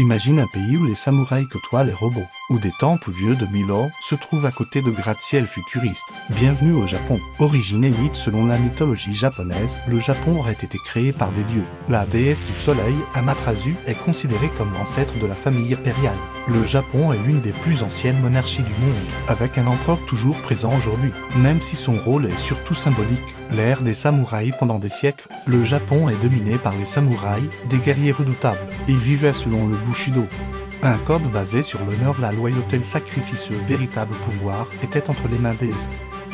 Imagine un pays où les samouraïs côtoient les robots, où des temples vieux de 1000 ans se trouvent à côté de gratte-ciel futuristes. Bienvenue au Japon. Origine et mythe. Selon la mythologie japonaise, le Japon aurait été créé par des dieux. La déesse du soleil, Amaterasu, est considérée comme l'ancêtre de la famille impériale. Le Japon est l'une des plus anciennes monarchies du monde, avec un empereur toujours présent aujourd'hui, même si son rôle est surtout symbolique. L'ère des samouraïs. Pendant des siècles, le Japon est dominé par les samouraïs, des guerriers redoutables. Ils vivaient selon le Bushido, un code basé sur l'honneur, la loyauté, le sacrifice. Le véritable pouvoir était entre les mains des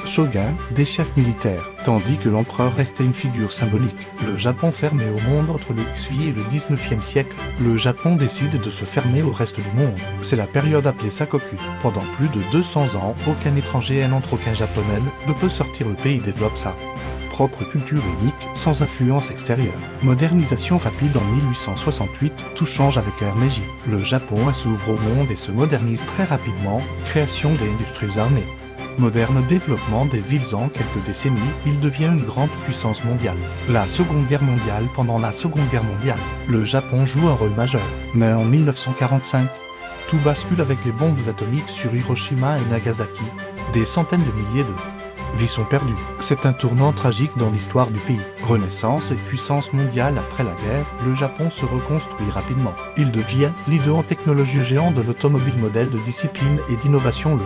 shoguns, des chefs militaires, tandis que l'empereur restait une figure symbolique. Le Japon fermé au monde. Entre le XVIIIe et le XIXe siècle, le Japon décide de se fermer au reste du monde. C'est la période appelée Sakoku. Pendant plus de 200 ans, aucun étranger et aucun japonais ne peut sortir. Le pays développe sa propre culture unique, sans influence extérieure. Modernisation rapide. En 1868, tout change avec l'ère Meiji. Le Japon s'ouvre au monde et se modernise très rapidement. Création des industries armées. Moderne développement des villes. En quelques décennies, il devient une grande puissance mondiale. La Seconde Guerre mondiale. Pendant la Seconde Guerre mondiale, le Japon joue un rôle majeur. Mais en 1945, tout bascule avec les bombes atomiques sur Hiroshima et Nagasaki. Des centaines de milliers de vies sont perdues. C'est un tournant tragique dans l'histoire du pays. Renaissance et puissance mondiale. Après la guerre, le Japon se reconstruit rapidement. Il devient leader en technologie géant de l'automobile, modèle de discipline et d'innovation. Le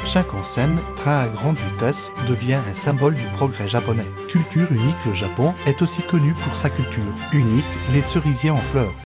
Shinkansen, train à grande vitesse, devient un symbole du progrès japonais. Culture unique. Le Japon est aussi connu pour sa culture unique, les cerisiers en fleurs.